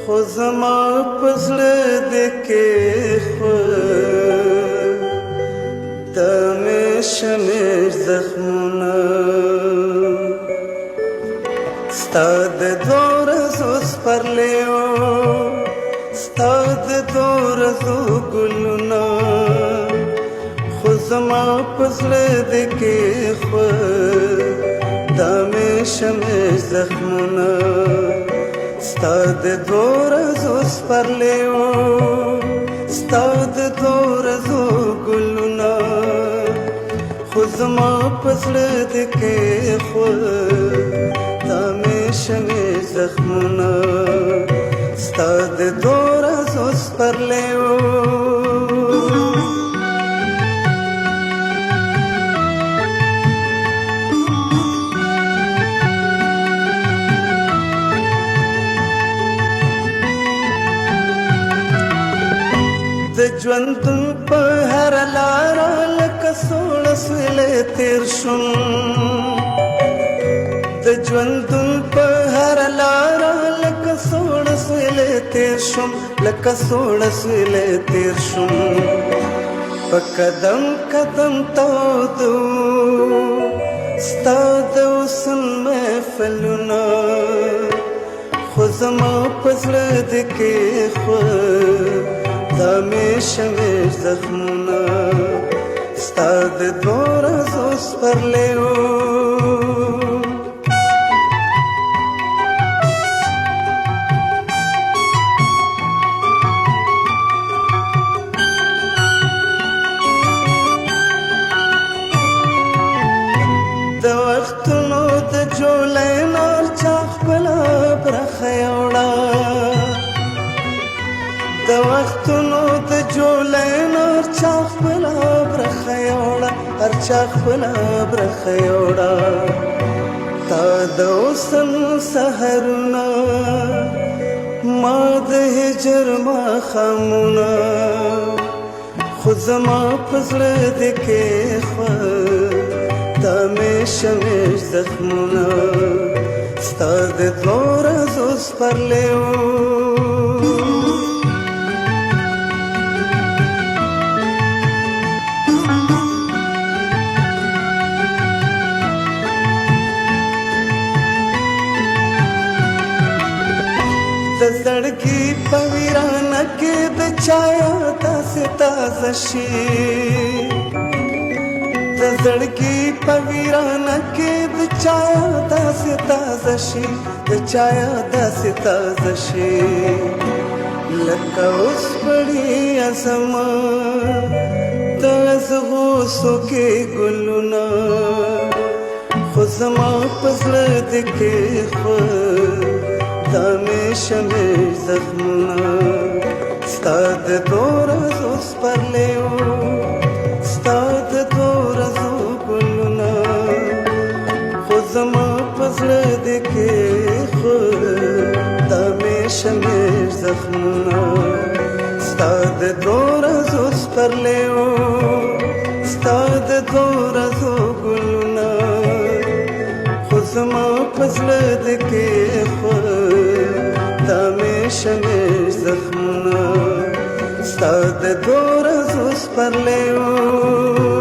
خو زما په زړه دې کې د مې شمېر زخمونه ستا د دوه ورځو سپرلی و ستا د دوه ورځو ګلونه خو زما په زړه دې کې د مې شمېر زخمونه ستا د دوه ورځو سپرلی و ستا د دوه ورځو ګلونه خو زما په زړه دې کې د مې شمېر زخمونه ستا د دوه ورځو سپرلی و د ژوندون په هره لاره لکه سوړ سویلی تېر شوم د ژوندون په هره لاره لکه سوړ سویلی تېر شوم لکه سوړ سویلی تېر شوم په قدم قدم تاودو ستا د حسن محفلونه خو زما په زړه دې کې دا مې شمېر زخمونه ستا د دوه ورځو سپرلی و د وختونو د جولۍ نار چا خپله برخه یوړه د وختونو د جولۍ نار چا خپله برخه یوړه هر چا خپله برخه یوړه تا د حسن سحرونه ما د هجر ماښامونه خو زما په زړه دې کې دا مې شمېر زخمونه ستا د دوه ورځو سپرلی و د زړګي په ویرانه کې د چا یاد داسې تازه شي د زړګي په ویرانه کې د چا یاد داسې تازه شي د چا یاد داسې تازه شي لکه اوسپړې زما د زغوسو کې ګلونه خو زما په زړه دې کې دا مې شمېر زخمونه ستا د دوه ورځو سپرلی و ستا د دوه ورځو ګلونه خو زما په زړه دې کې دا مې شمېر زخمونه ستا د دوه ورځو سپرلی و ستا د دوه ورځو ګلونه خو زما په زړه دې کې دا مې شمېر زخمونه ستا د دوه ورځو سپرلی و